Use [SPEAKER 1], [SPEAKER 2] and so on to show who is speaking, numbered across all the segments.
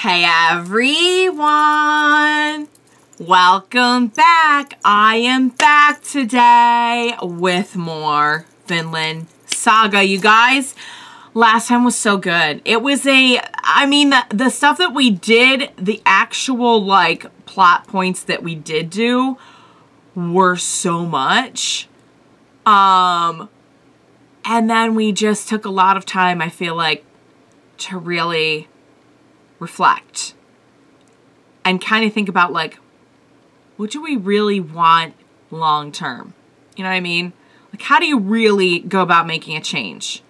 [SPEAKER 1] Hey everyone! Welcome back! I am back today with more Vinland Saga, you guys. Last time was so good. It was the stuff that we did, the actual, like, plot points that we did do were so much. And then we just took a lot of time, I feel like, to really reflect and kind of think about, like, what do we really want long term? You know what I mean? Like, how do you really go about making a change?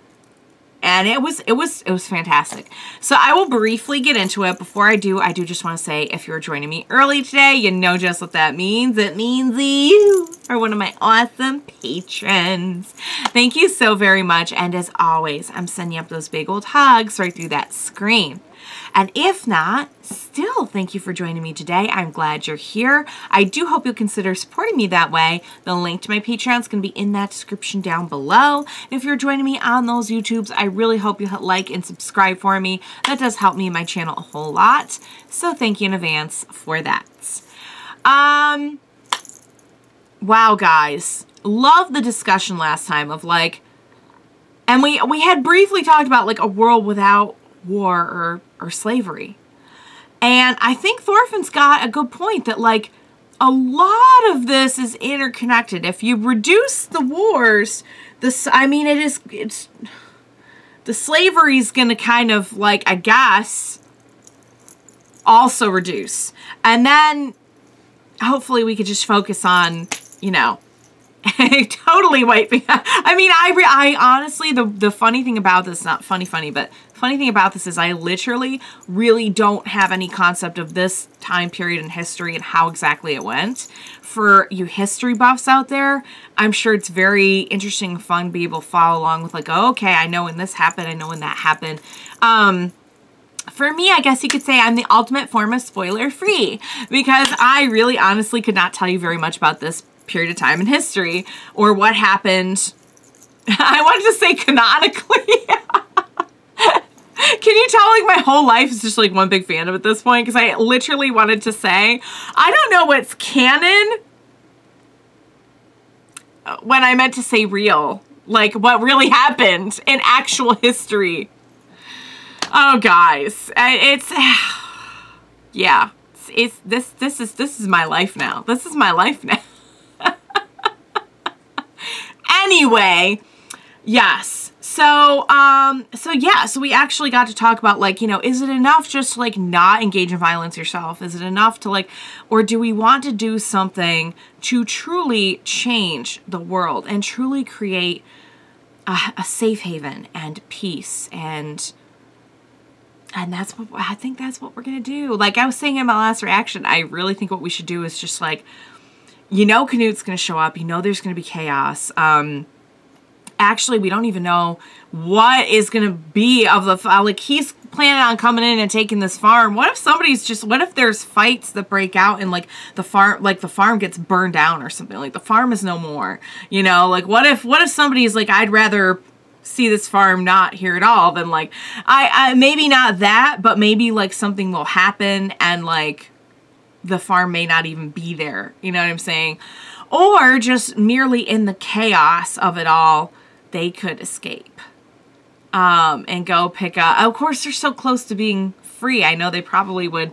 [SPEAKER 1] And it was fantastic. So I will briefly get into it. Before I do just want to say, if you're joining me early today, you know just what that means. It means you are one of my awesome patrons. Thank you so very much. And as always, I'm sending up those big old hugs right through that screen. And if not, still thank you for joining me today. I'm glad you're here. I do hope you'll consider supporting me that way. The link to my Patreon is going to be in that description down below. And if you're joining me on those YouTubes, I really hope you like and subscribe for me. That does help me and my channel a whole lot. So thank you in advance for that. Wow, guys. Love the discussion last time of, like, and we had briefly talked about, like, a world without war or slavery. And I think Thorfinn's got a good point that, like, a lot of this is interconnected. If you reduce the wars, the slavery's gonna kind of, like, I guess, also reduce. And then hopefully we could just focus on, you know, totally wiping out. I mean, I honestly, the funny thing about this, not funny, but funny thing about this is I literally really don't have any concept of this time period in history and how exactly it went. For you history buffs out there, I'm sure it's very interesting and fun to be able to follow along with, like, oh, okay, I know when this happened, I know when that happened. For me, I guess you could say I'm the ultimate form of spoiler-free, because I really honestly could not tell you very much about this period of time in history or what happened. I wanted to say canonically. Can you tell, like, my whole life is just, like, one big fandom at this point? Because I literally wanted to say, I don't know what's canon when I meant to say real. Like, what really happened in actual history. Oh, guys. It's yeah. This is my life now. This is my life now. Anyway, yes. So we actually got to talk about, like, you know, is it enough just to, like, not engage in violence yourself? Is it enough to, like, or do we want to do something to truly change the world and truly create a safe haven and peace? And that's what, I think that's what we're going to do. Like I was saying in my last reaction, I really think what we should do is just, like, you know, Knut's going to show up. You know there's going to be chaos. Actually, we don't even know what is going to be of the, like, he's planning on coming in and taking this farm. What if somebody's just, what if there's fights that break out and, like, the farm gets burned down or something? Like, the farm is no more, you know? Like, what if somebody's like, I'd rather see this farm not here at all than, like, I maybe not that, but maybe, like, something will happen and, like, the farm may not even be there. You know what I'm saying? Or just merely in the chaos of it all, they could escape and go pick up. Of course, they're so close to being free. I know they probably would.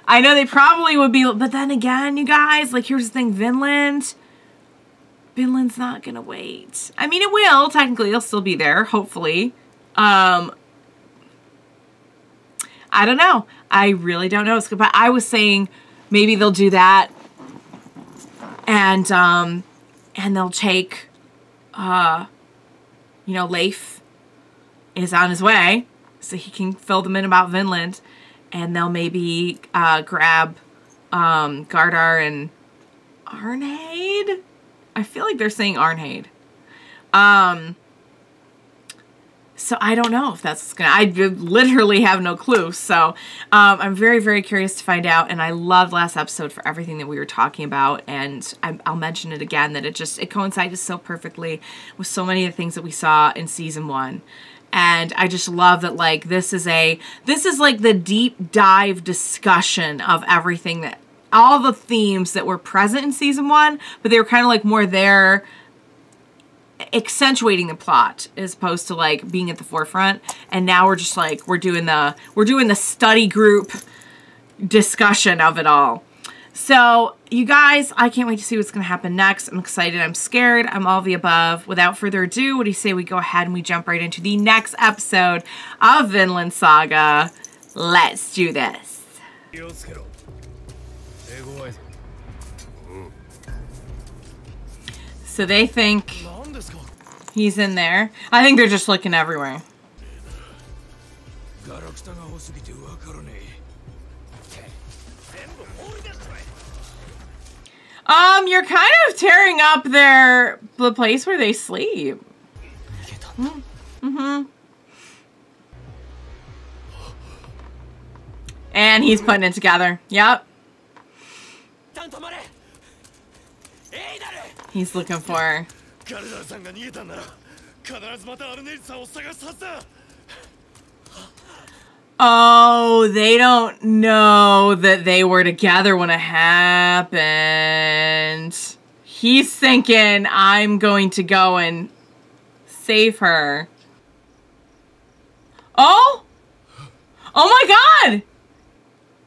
[SPEAKER 1] I know they probably would be. But then again, you guys, like, here's the thing. Vinland's not going to wait. I mean, it will. Technically, it'll still be there, hopefully. I don't know. I really don't know. But I was saying maybe they'll do that. And they'll take, you know, Leif is on his way, so he can fill them in about Vinland, and they'll maybe grab Gardar and Arnheid. I feel like they're saying Arnheid. So I don't know if that's gonna, I literally have no clue. So I'm very, very curious to find out. And I loved last episode for everything that we were talking about. And I'll mention it again, that it coincided so perfectly with so many of the things that we saw in season 1. And I just love that, like, this is like the deep dive discussion of everything that, all the themes that were present in season 1, but they were kind of like more there accentuating the plot as opposed to like being at the forefront. And now we're just like, we're doing the study group discussion of it all. So you guys, I can't wait to see what's going to happen next. I'm excited. I'm scared. I'm all the above. Without further ado, what do you say we go ahead and we jump right into the next episode of Vinland Saga? Let's do this. So they think he's in there. I think they're just looking everywhere. You're kind of tearing up the place where they sleep. Mm-hmm. And he's putting it together. Yep. He's looking for her. Oh, they don't know that they were together when it happened. He's thinking, I'm going to go and save her. Oh? Oh my God!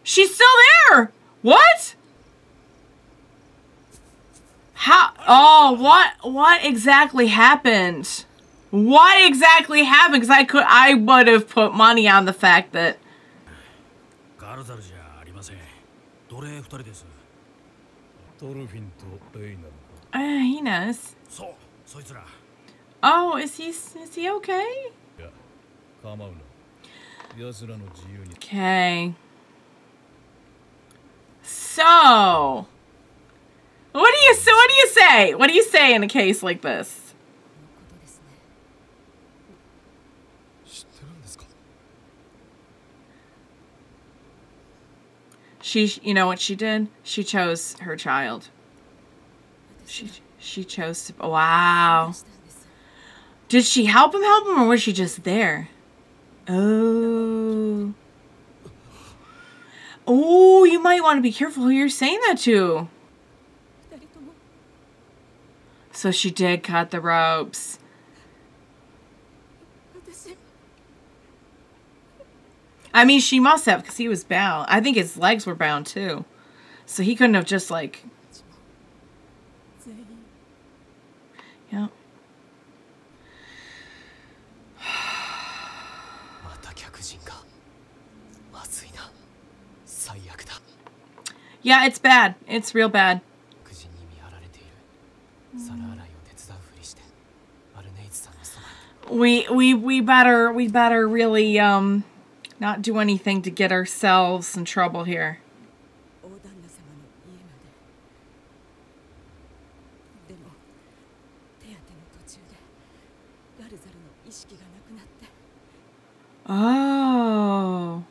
[SPEAKER 1] She's still there! What? How? Oh, what exactly happened? What exactly happened? Because I would have put money on the fact that. He knows. Oh, is he okay? Okay. So, what do you say? What do you say in a case like this? You know what she did? She chose her child. She chose to. Wow. Did she help him, or was she just there? Oh. Oh, you might want to be careful who you're saying that to. So she did cut the ropes. I mean, she must have, because he was bound. I think his legs were bound, too. So he couldn't have just, like... Yeah. Yeah, it's bad. It's real bad. We better really, not do anything to get ourselves in trouble here. Oh.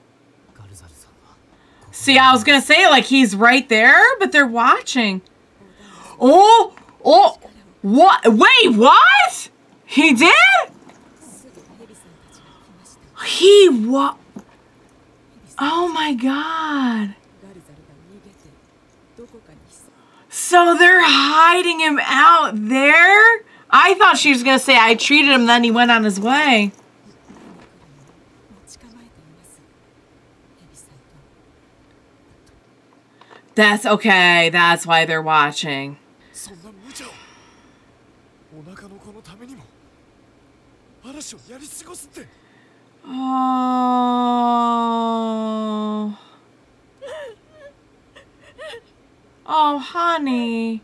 [SPEAKER 1] See, I was gonna say, like, he's right there, but they're watching. Oh! Oh! What? Wait, what? He did? He what? Oh my God. So they're hiding him out there? I thought she was going to say I treated him, then he went on his way. That's okay. That's why they're watching. Oh. Oh, honey.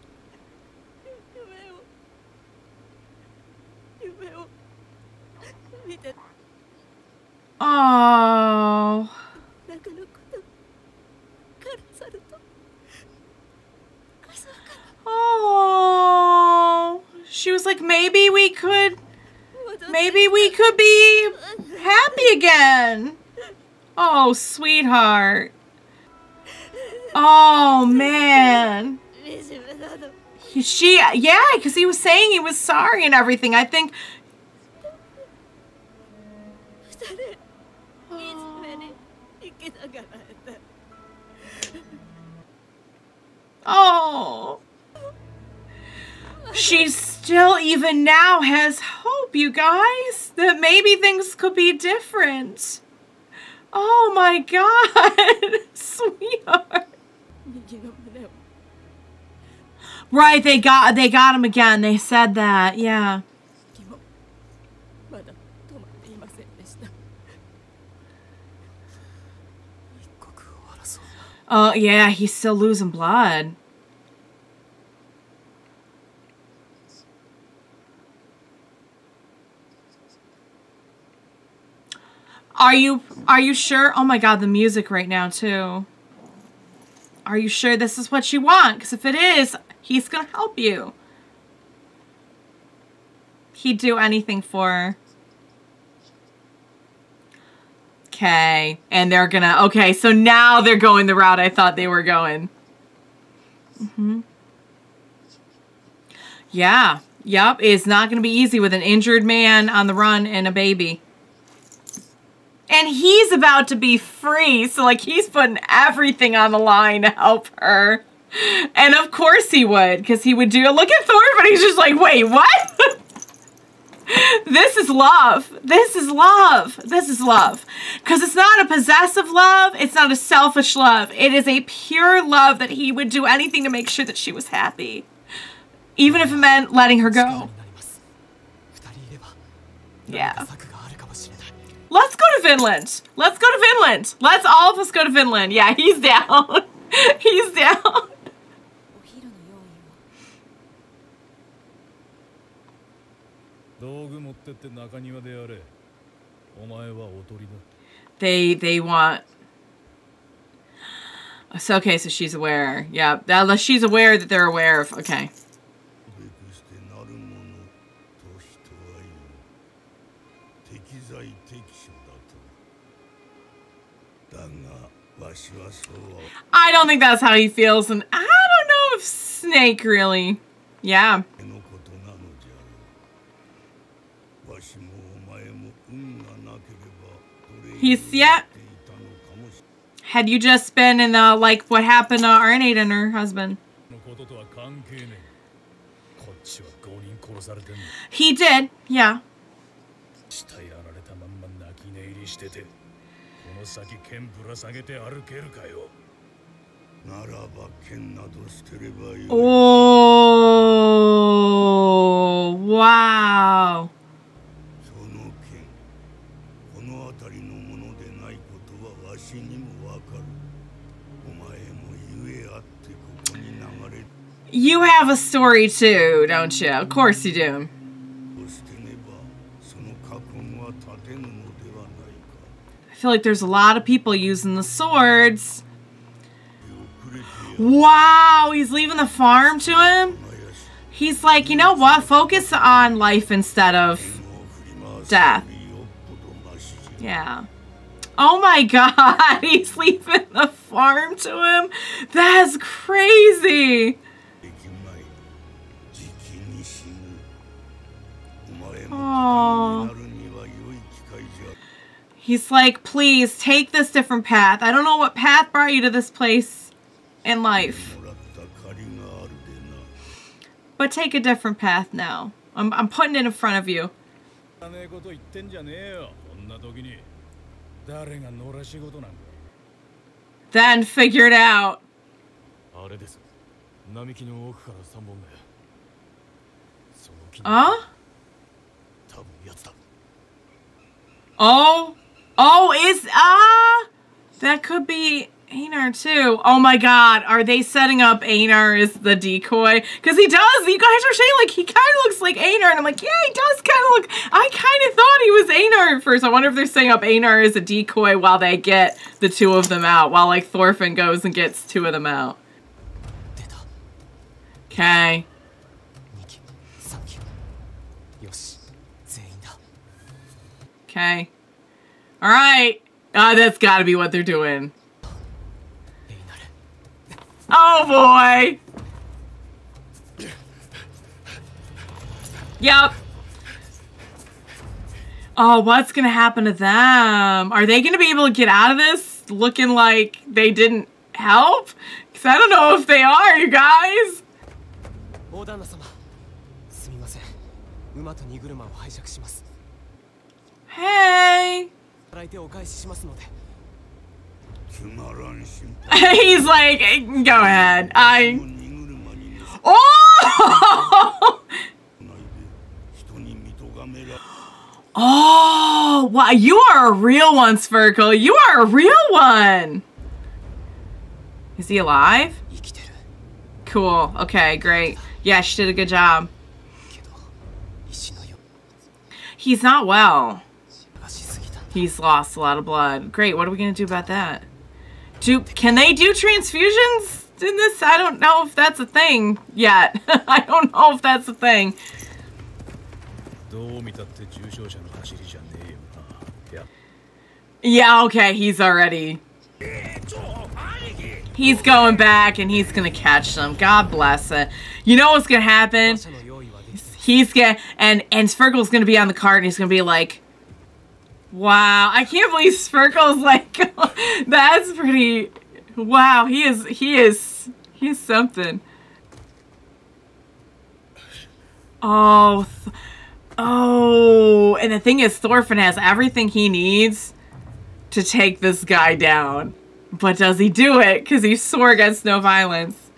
[SPEAKER 1] Oh. Oh. She was like, maybe we could be happy again. Oh, sweetheart. Oh, man. Yeah, because he was saying he was sorry and everything. I think... Oh. She still, even now, has hope, you guys, that maybe things could be different. Oh my God, sweetheart. Right, they got him again. They said that, yeah. Oh, yeah, he's still losing blood. Are you sure? Oh my God, the music right now too. Are you sure this is what you want? Because if it is, he's gonna help you. He'd do anything for her. Okay, and they're gonna, okay, so now they're going the route I thought they were going. Yeah, yep, it's not gonna be easy with an injured man on the run and a baby. And he's about to be free, so like he's putting everything on the line to help her. And of course he would, because he would do, look at Thorfinn, he's just like, wait, what? This is love. This is love. This is love. Because it's not a possessive love. It's not a selfish love. It is a pure love that he would do anything to make sure that she was happy. Even if it meant letting her go. Yeah. Let's go to Vinland. Let's go to Vinland. Let's all of us go to Vinland. Yeah, he's down. He's down. They want. So okay, so she's aware. Yeah, unless she's aware that they're aware of. Okay. I don't think that's how he feels, and I don't know if Snake really. Yeah. He's, yeah. Had you just been in the, like, what happened to Arnheid and her husband? He did, yeah. Oh, wow. You have a story too, don't you? Of course you do. I feel like there's a lot of people using the swords. Wow, he's leaving the farm to him? He's like, you know what? Focus on life instead of death. Yeah. Oh my God, he's leaving the farm to him? That's crazy. Oh. He's like, please take this different path. I don't know what path brought you to this place in life, but take a different path now. I'm putting it in front of you. Then figure it out. Huh? Oh, that could be Einar too. Oh my God, are they setting up Einar as the decoy? Because he does, you guys are saying like he kind of looks like Einar, and I'm like, yeah, he does kind of look, I kind of thought he was Einar at first. I wonder if they're setting up Einar as a decoy while they get the two of them out, while like Thorfinn goes and gets two of them out. Okay. Okay. All right. That's got to be what they're doing. Oh boy. Yep. Oh, what's gonna happen to them? Are they gonna be able to get out of this looking like they didn't help? Because I don't know if they are, you guys. Hey. He's like, go ahead. Oh! Oh, wow, you are a real one, Sverkel. You are a real one. Is he alive? Cool. Okay, great. Yeah, she did a good job. He's not well. He's lost a lot of blood. Great, what are we going to do about that? Can they do transfusions in this? I don't know if that's a thing yet. I don't know if that's a thing. Yeah, okay, he's already... He's going back and he's gonna catch them. God bless it. You know what's gonna happen? He's gonna... And Sverkel's gonna be on the cart and he's gonna be like... Wow, I can't believe Sverkel's like... That's pretty... Wow, he is something. Oh... Oh, and the thing is, Thorfinn has everything he needs to take this guy down. But does he do it? Because he swore against no violence.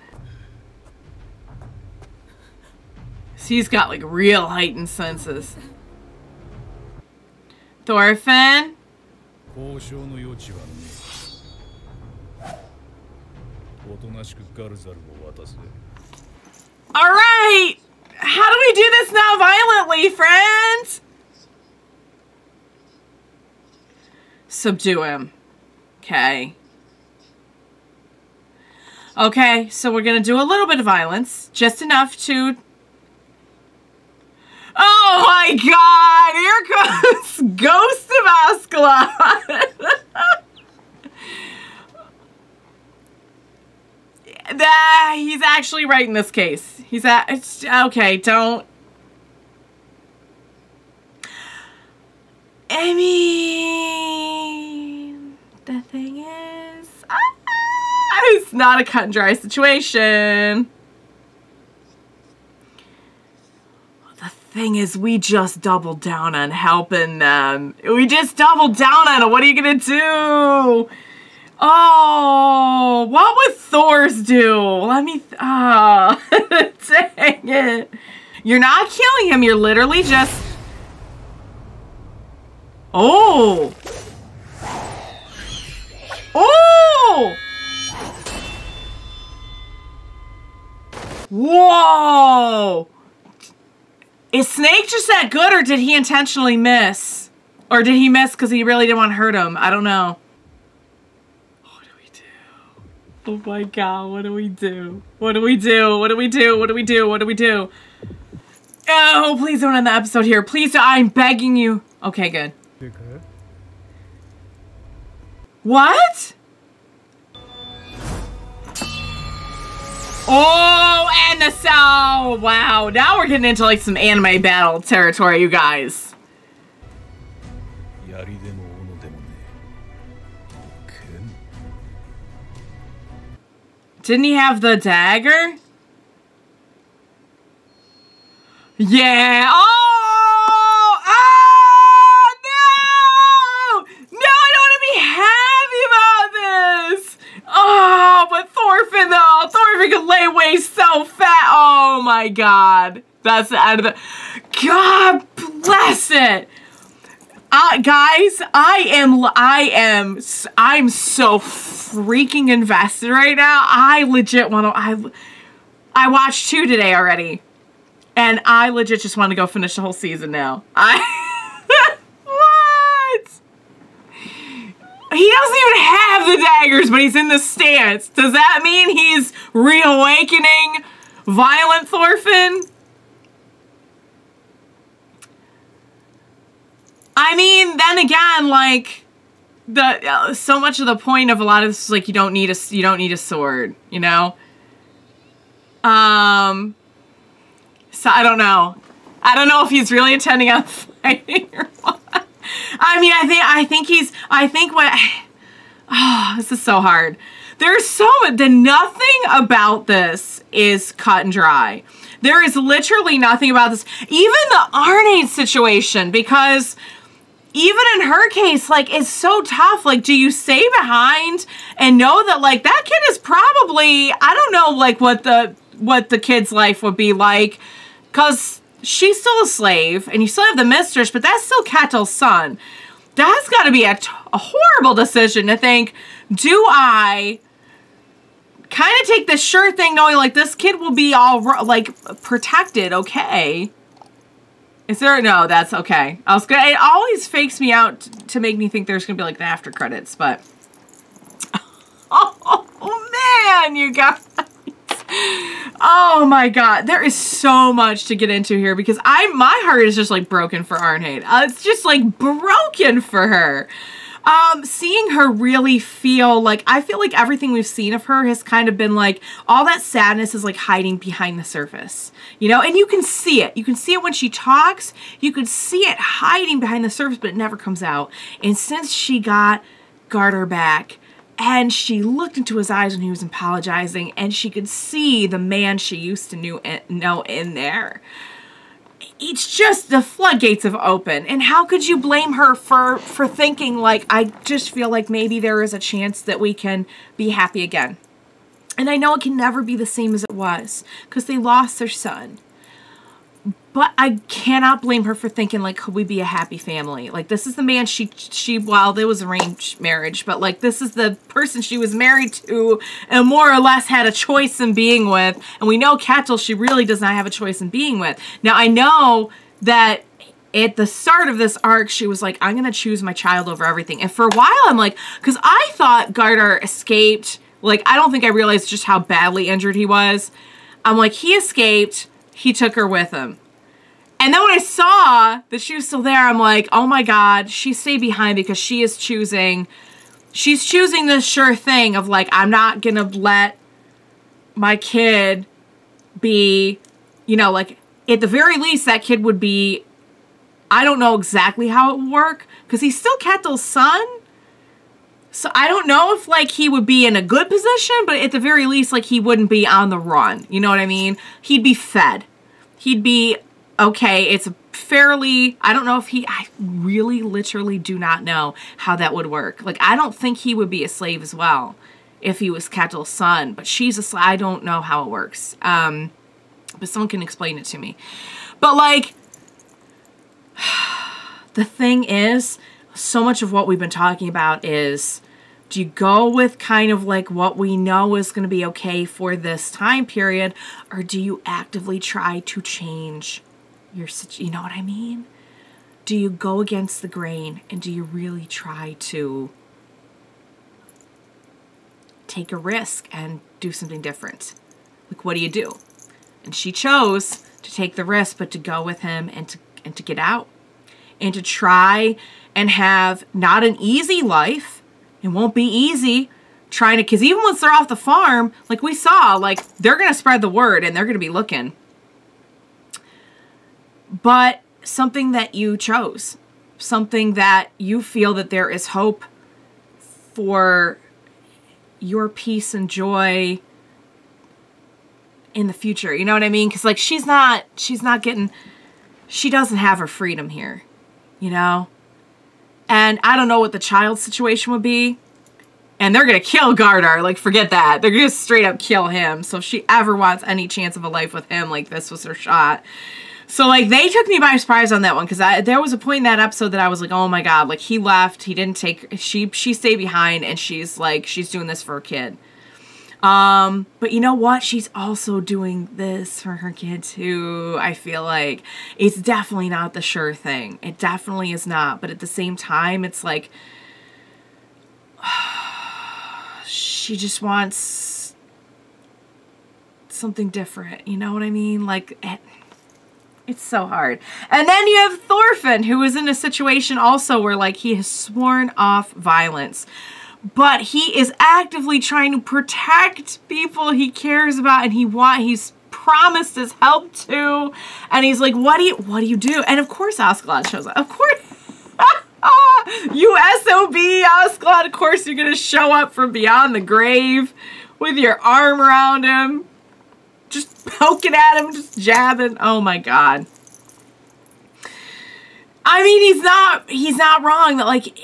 [SPEAKER 1] So he's got, like, real heightened senses. Thorfinn? Alright! How do we do this non-violently, friends? Subdue him. Okay. Okay, so we're gonna do a little bit of violence. Just enough to... Oh my god! Here comes Ghost of Askeladd! He's actually right in this case. It's okay, don't... I mean... The thing is... it's not a cut and dry situation. The thing is, we just doubled down on helping them. We just doubled down on it. What are you gonna do? Oh, what would Thor's do? Let me... dang it. You're not killing him. You're literally just... Oh. Oh. Whoa. Is Snake just that good, or did he intentionally miss? Or did he miss because he really didn't want to hurt him? I don't know. Oh my god, what do we do? What do we do? What do we do? What do we do? What do we do? Oh, please don't end the episode here. Please, I'm begging you. Okay, good. What? Oh, and the cell. Wow, now we're getting into like some anime battle territory, you guys. Didn't he have the dagger? Yeah. Oh! Oh! No! No, I don't want to be happy about this. Oh, but Thorfinn, though. Thorfinn can lay waste so fat. Oh, my God. That's the end of the... God bless it. Guys, I'm so freaking invested right now. I legit want to, I watched 2 today already. And I legit just want to go finish the whole season now. What? He doesn't even have the daggers, but he's in the stance. Does that mean he's reawakening violent Thorfinn? I mean, then again, like, so much of the point of a lot of this is like you don't need a sword, you know. So I don't know. I don't know if he's really intending on fighting or what. I mean, I think what, oh, this is so hard. There's so much, nothing about this is cut and dry. There is literally nothing about this. Even the Arnheid situation, because even in her case, like, it's so tough. Like, do you stay behind and know that, like, that kid is probably, I don't know, like, what the kid's life would be like, because she's still a slave, and you still have the mistress, but that's still Ketil's son. That's got to be a horrible decision to think, do I kind of take this sure thing knowing, like, this kid will be all, like, protected, okay? Is there, no, that's okay. I was gonna, it always fakes me out to make me think there's gonna be, like, the after credits, but, oh man, you guys. Oh my god, there is so much to get into here because my heart is just, like, broken for Arnheid. It's just, like, broken for her. Seeing her really feel like, I feel like everything we've seen of her has kind of been like, all that sadness is like hiding behind the surface, you know, and you can see it. You can see it when she talks, you can see it hiding behind the surface, but it never comes out. And since she got Gardar back and she looked into his eyes when he was apologizing and she could see the man she used to know in there, it's just the floodgates have opened. And how could you blame her for thinking, like, I just feel like maybe there is a chance that we can be happy again. And I know it can never be the same as it was because they lost their son. But I cannot blame her for thinking, like, could we be a happy family? Like, this is the man well, there was arranged marriage, but, like, this is the person she was married to and more or less had a choice in being with. And we know Ketil, she really does not have a choice in being with. Now, I know that at the start of this arc, she was like, I'm going to choose my child over everything. And for a while, I'm like, because I thought Gardar escaped. Like, I don't think I realized just how badly injured he was. I'm like, he escaped. He took her with him. And then when I saw that she was still there, I'm like, oh my god, she stayed behind because she's choosing this sure thing of, like, I'm not gonna let my kid be, you know, like, at the very least, that kid would be, I don't know exactly how it would work, because he's still Ketil's son. So I don't know if, like, he would be in a good position, but at the very least, like, he wouldn't be on the run. You know what I mean? He'd be fed. He'd be okay. It's fairly, I don't know if I really literally do not know how that would work. Like, I don't think he would be a slave as well if he was Ketil's son, but she's a slave. I don't know how it works. But someone can explain it to me. But, like, the thing is, so much of what we've been talking about is, do you go with kind of like what we know is going to be okay for this time period, or do you actively try to change your, you know what I mean? Do you go against the grain, and do you really try to take a risk and do something different? Like, what do you do? And she chose to take the risk, but to go with him and to get out and to try and have not an easy life. It won't be easy trying to, because even once they're off the farm, like we saw, like, they're going to spread the word and they're going to be looking. But something that you chose, something that you feel that there is hope for your peace and joy in the future. You know what I mean? Because, like, she doesn't have her freedom here, you know? And I don't know what the child situation would be. And they're going to kill Gardar. Like, forget that. They're going to straight up kill him. So if she ever wants any chance of a life with him, like, this was her shot. So, like, they took me by surprise on that one. Because there was a point in that episode that I was like, oh my god. Like, he left. He didn't take... She stayed behind. And she's, like, she's doing this for her kid. But you know what? She's also doing this for her kid too. I feel like it's definitely not the sure thing. It definitely is not. But at the same time, it's like, she just wants something different. You know what I mean? Like, it's so hard. And then you have Thorfinn, who is in a situation also where, like, he has sworn off violence. But he is actively trying to protect people he cares about, and he's promised his help to. And he's like, what do you do? And of course Askeladd shows up. Of course. You SOB, Askeladd, of course you're gonna show up from beyond the grave with your arm around him. Just poking at him, just jabbing. Oh my god. I mean, he's not wrong that, like,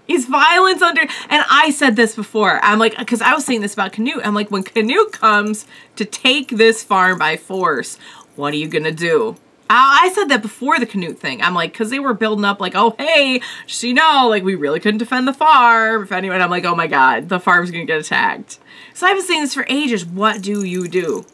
[SPEAKER 1] he's violence under, and I said this before. I'm like, because I was saying this about Canute. I'm like, when Canute comes to take this farm by force, what are you gonna do? I said that before the Canute thing. I'm like, because they were building up like, oh, hey, just so you know, like, we really couldn't defend the farm. If anyone, I'm like, oh my god, the farm's gonna get attacked. So I've been saying this for ages. What do you do?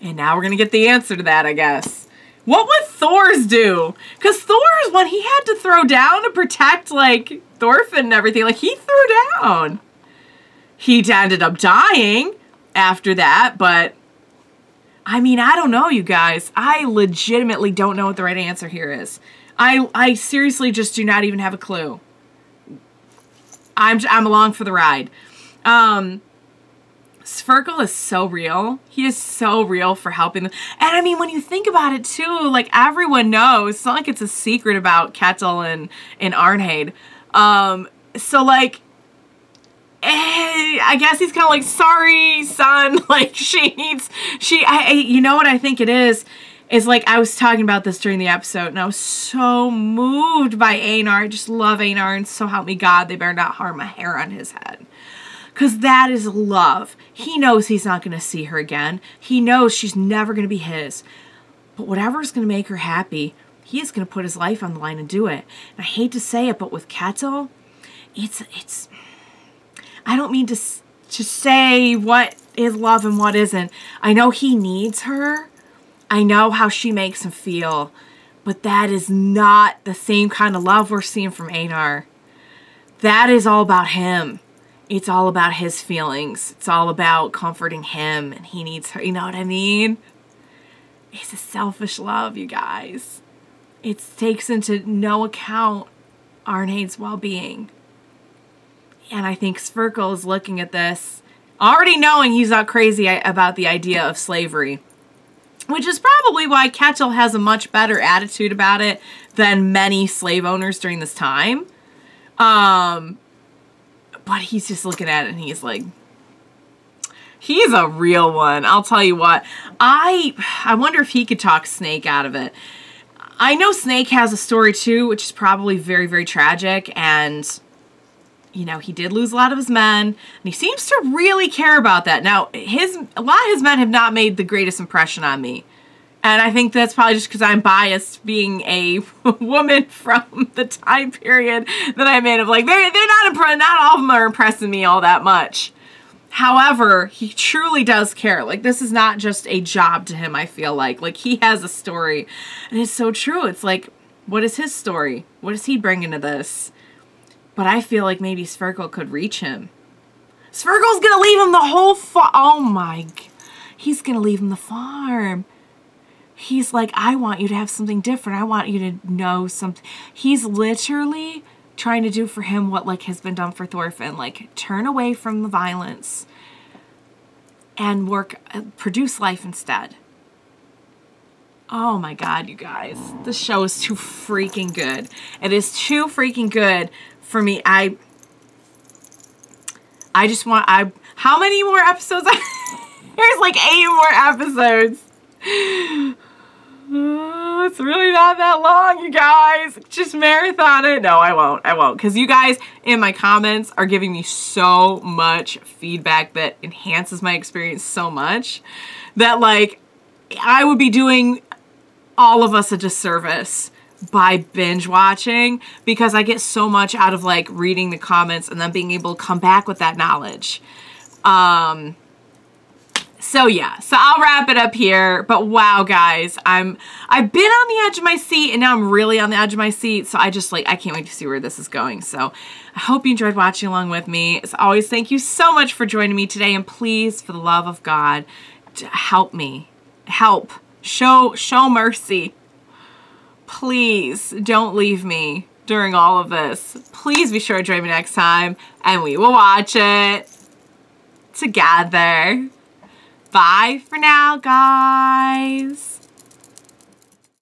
[SPEAKER 1] And now we're gonna get the answer to that, I guess. What would Thor's do? Because Thor's, when he had to throw down to protect, like, Thorfinn and everything, like, he threw down. He ended up dying after that, but I mean, I don't know, you guys. I legitimately don't know what the right answer here is. I seriously just do not even have a clue. I'm along for the ride. Sverkel is so real. He is so real for helping them. And I mean, when you think about it too, like, everyone knows. It's not like it's a secret about Ketil and Arnheid. So like, I guess he's kind of like, sorry, son, like, you know what I think it is like, I was talking about this during the episode, and I was so moved by Einar. I just love Einar, and so help me God, they better not harm a hair on his head. Because that is love. He knows he's not going to see her again. He knows she's never going to be his. But whatever is going to make her happy, he is going to put his life on the line and do it. And I hate to say it, but with Ketil, it's I don't mean to say what is love and what isn't. I know he needs her. I know how she makes him feel. But that is not the same kind of love we're seeing from Einar. That is all about him. It's all about his feelings. It's all about comforting him, and he needs her. You know what I mean? It's a selfish love, you guys. It takes into no account Arnheid's well-being. And I think Sverkel is looking at this, already knowing he's not crazy about the idea of slavery. Which is probably why Ketil has a much better attitude about it than many slave owners during this time. But he's just looking at it and he's like, he's a real one. I'll tell you what. I wonder if he could talk Snake out of it. I know Snake has a story too, which is probably very, very tragic. And, you know, he did lose a lot of his men. And he seems to really care about that. Now, a lot of his men have not made the greatest impression on me. And I think that's probably just because I'm biased, being a woman from the time period that I'm in. Of like, they're not impressed. Not all of them are impressing me all that much. However, he truly does care. Like, this is not just a job to him, I feel like. Like, he has a story. And it's so true. It's like, what is his story? What is he bringing to this? But I feel like maybe Sverkel could reach him. Sverkel's gonna leave him the whole farm. Oh my, he's gonna leave him the farm. He's like, I want you to have something different. I want you to know something. He's literally trying to do for him what, like, has been done for Thorfinn. Like, turn away from the violence and produce life instead. Oh my God, you guys. This show is too freaking good. It is too freaking good for me. I just want, how many more episodes? There's like 8 more episodes. It's really not that long, you guys. Just marathon it. No, I won't. Because you guys in my comments are giving me so much feedback that enhances my experience so much that, like, I would be doing all of us a disservice by binge watching, because I get so much out of, like, reading the comments and then being able to come back with that knowledge. So yeah, so I'll wrap it up here. But wow, guys, I've been on the edge of my seat, and now I'm really on the edge of my seat. So I can't wait to see where this is going. So I hope you enjoyed watching along with me. As always, thank you so much for joining me today. And please, for the love of God, help me. Help. Show mercy. Please don't leave me during all of this. Please be sure to join me next time, and we will watch it together. Bye for now, guys.